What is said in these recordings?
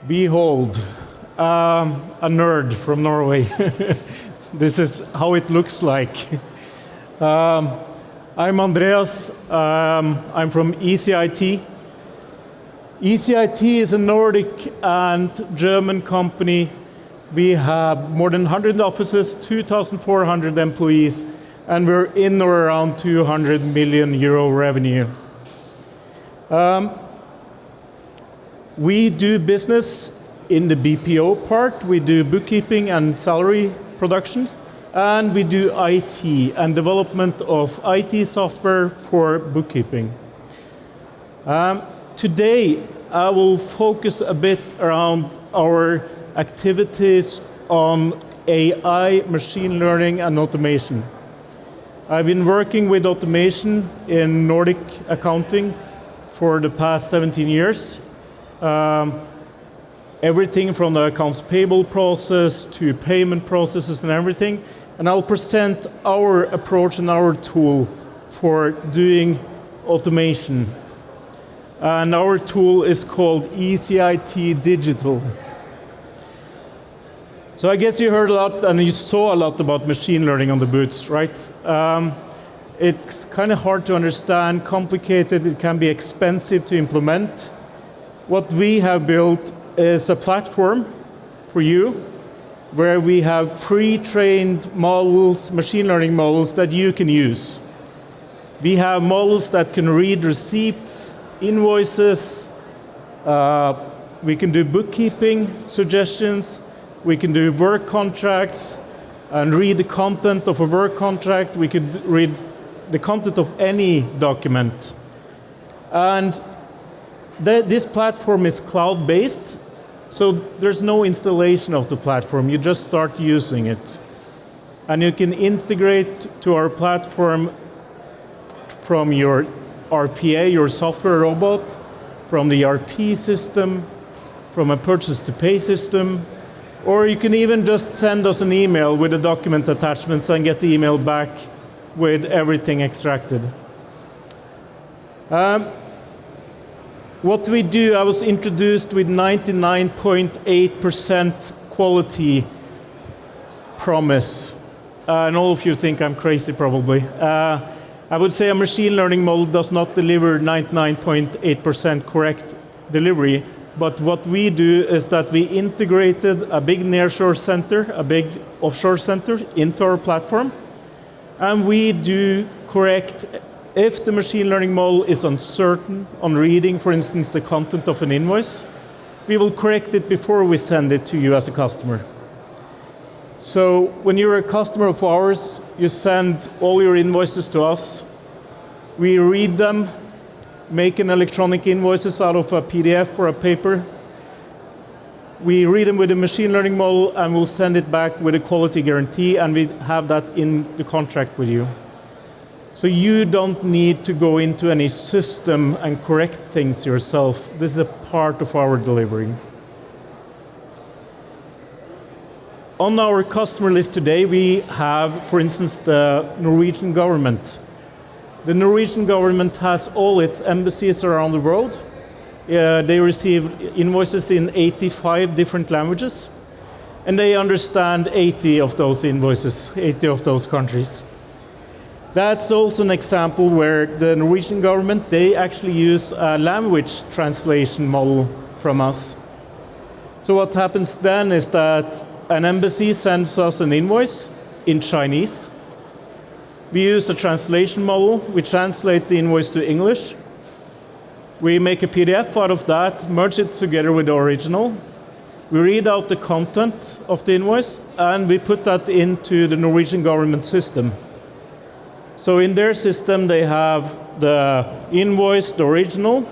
Behold, a nerd from Norway. This is how it looks like. I'm Andreas. I'm from ECIT. ECIT is a Nordic and German company. We have more than 100 offices, 2,400 employees, and we're in or around 200 million euro revenue. We do business in the BPO part. We do bookkeeping and salary productions, and we do IT and development of IT software for bookkeeping. Today, I will focus a bit around our activities on AI, machine learning, and automation. I've been working with automation in Nordic accounting for the past 17 years. Everything from the accounts payable process to payment processes and everything. And I'll present our approach and our tool for doing automation. And our tool is called ECIT Digital. So I guess you heard a lot and you saw a lot about machine learning on the booths, right? It's kind of hard to understand, complicated, it can be expensive to implement. What we have built is a platform for you where we have pre-trained models, machine learning models that you can use. We have models that can read receipts, invoices, we can do bookkeeping suggestions, we can do work contracts and read the content of a work contract, we could read the content of any document. And this platform is cloud-based, so there's no installation of the platform, you just start using it. And you can integrate to our platform from your RPA, your software robot, from the ERP system, from a purchase-to-pay system, or you can even just send us an email with the document attachments and get the email back with everything extracted. What we do, I was introduced with 99.8% quality promise. And all of you think I'm crazy probably. I would say a machine learning model does not deliver 99.8% correct delivery, but what we do is that we integrated a big nearshore center, a big offshore center into our platform, and we do correct if the machine learning model is uncertain on reading, for instance, the content of an invoice, we will correct it before we send it to you as a customer. So when you're a customer of ours, you send all your invoices to us. We read them, make an electronic invoices out of a PDF or a paper. We read them with a machine learning model and we'll send it back with a quality guarantee, and we have that in the contract with you. So you don't need to go into any system and correct things yourself. This is a part of our delivery. On our customer list today, we have, for instance, the Norwegian government. The Norwegian government has all its embassies around the world. They receive invoices in 85 different languages, and they understand 80 of those invoices, 80 of those countries. That's also an example where the Norwegian government, they actually use a language translation model from us. So what happens then is that an embassy sends us an invoice in Chinese. We use a translation model. We translate the invoice to English. We make a PDF out of that, merge it together with the original. We read out the content of the invoice, and we put that into the Norwegian government system. So in their system, they have the invoice, the original,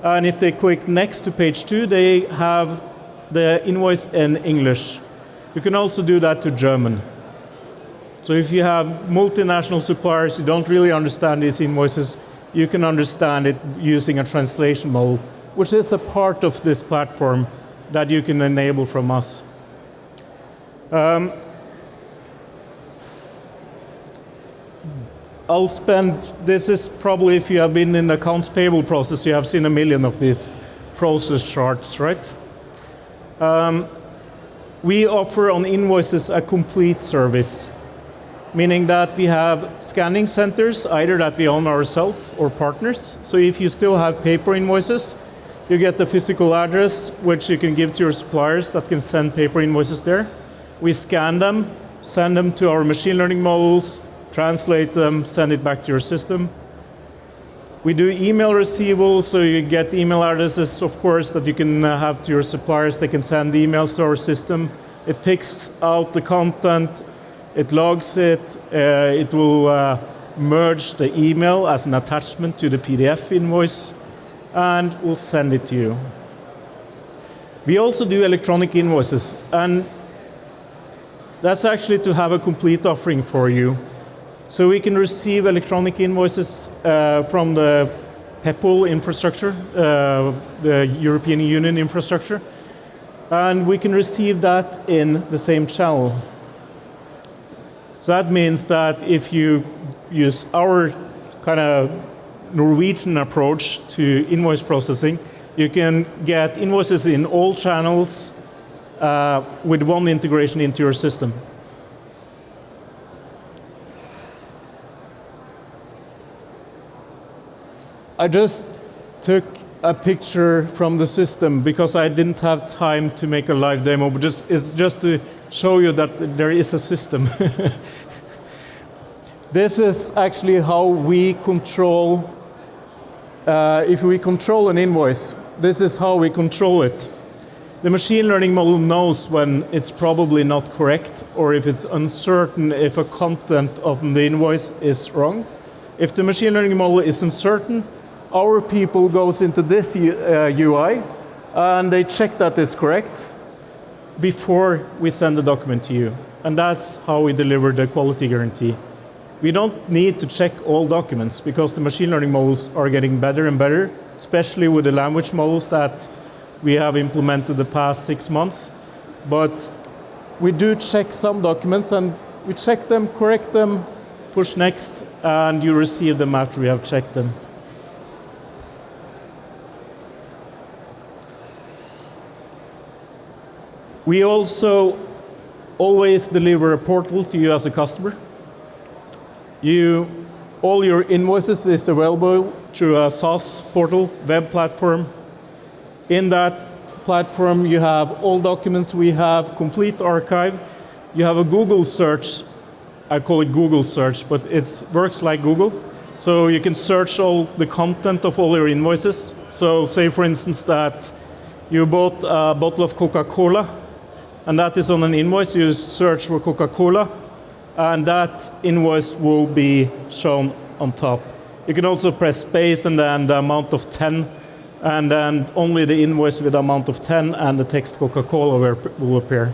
and if they click next to page 2, they have the invoice in English. You can also do that to German. So if you have multinational suppliers who don't really understand these invoices, you can understand it using a translation model, which is a part of this platform that you can enable from us. This is probably, if you have been in the accounts payable process, you have seen a million of these process charts, right? We offer on invoices a complete service, meaning that we have scanning centers, either that we own ourselves or partners. So if you still have paper invoices, you get the physical address, which you can give to your suppliers that can send paper invoices there. We scan them, send them to our machine learning models, translate them, send it back to your system. We do email receival, so you get email addresses, of course, that you can have to your suppliers. They can send emails to our system. It picks out the content, it logs it, it will merge the email as an attachment to the PDF invoice, and will send it to you. We also do electronic invoices, and that's actually to have a complete offering for you. So we can receive electronic invoices from the PEPL infrastructure, the European Union infrastructure, and we can receive that in the same channel. So that means that if you use our kind of Norwegian approach to invoice processing, you can get invoices in all channels with one integration into your system. I just took a picture from the system because I didn't have time to make a live demo, but it's just to show you that there is a system. This is actually how we control, if we control an invoice, this is how we control it. The machine learning model knows when it's probably not correct, or if it's uncertain if a content of the invoice is wrong. If the machine learning model is uncertain, our people goes into this UI and they check that it's correct before we send the document to you. And that's how we deliver the quality guarantee. We don't need to check all documents because the machine learning models are getting better and better, especially with the language models that we have implemented the past 6 months. But we do check some documents, and we check them, correct them, push next, and you receive them after we have checked them. We also always deliver a portal to you as a customer. All your invoices is available through a SaaS portal, web platform. In that platform, you have all documents. We have complete archive. You have a Google search. I call it Google search, but it works like Google. So you can search all the content of all your invoices. So say, for instance, that you bought a bottle of Coca-Cola, and that is on an invoice. You search for Coca-Cola, and that invoice will be shown on top. You can also press space and then the amount of 10, and then only the invoice with the amount of 10 and the text Coca-Cola will appear.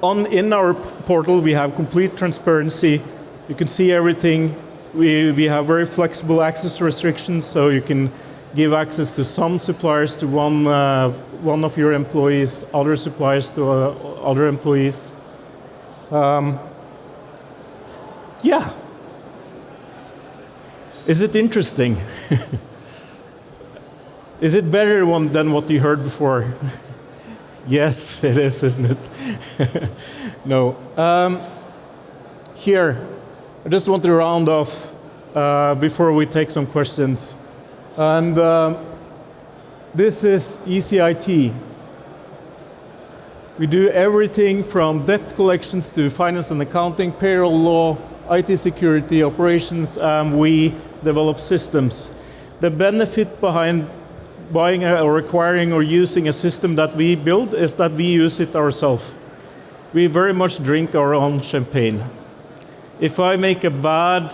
In our portal, we have complete transparency. You can see everything. We have very flexible access restrictions, so you can give access to some suppliers to one of your employees, other suppliers to other employees. Yeah. Is it interesting? Is it better than what you heard before? Yes, it is, isn't it? No. Here, I just want to round off before we take some questions. And this is ECIT. We do everything from debt collections to finance and accounting, payroll law, IT security, operations, and we develop systems. The benefit behind buying or acquiring or using a system that we build is that we use it ourselves. We very much drink our own champagne. If I make a bad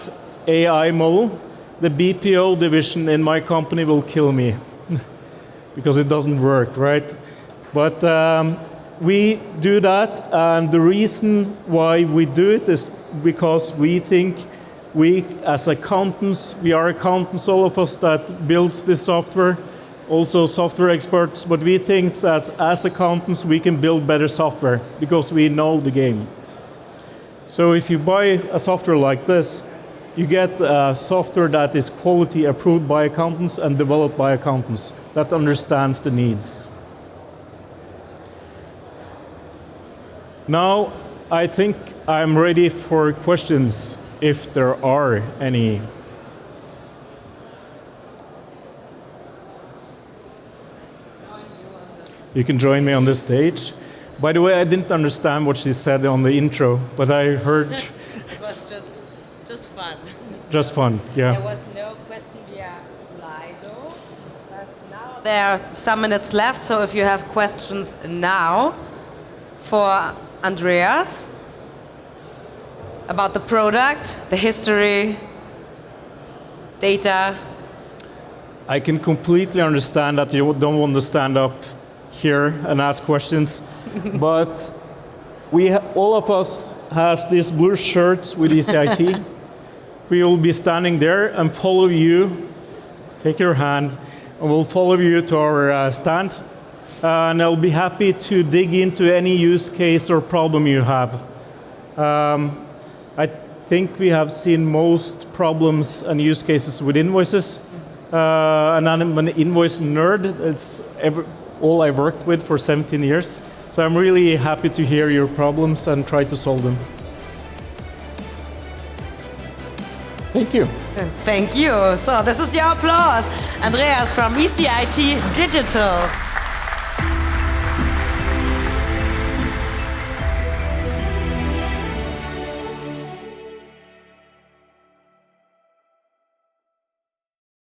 AI model, the BPO division in my company will kill me because it doesn't work, right? But we do that, and the reason why we do it is because we think we, as accountants, we are accountants, all of us that builds this software, also software experts, but we think that as accountants we can build better software because we know the game. So if you buy a software like this, you get software that is quality approved by accountants and developed by accountants that understands the needs. Now, I think I'm ready for questions, if there are any. You can join me on this stage. By the way, I didn't understand what she said on the intro, but I heard... It was just fun. Just fun, yeah. There was no question via Slido, but now there are some minutes left, so if you have questions now for Andreas about the product, the history, data. I can completely understand that you don't want to stand up here and ask questions, but all of us has these blue shirts with ECIT. We will be standing there and follow you. Take your hand, and we'll follow you to our stand. And I'll be happy to dig into any use case or problem you have. I think we have seen most problems and use cases with invoices. And I'm an invoice nerd. It's all I've worked with for 17 years. So I'm really happy to hear your problems and try to solve them. Thank you. Thank you. So this is your applause. Andreas from ECIT Digital.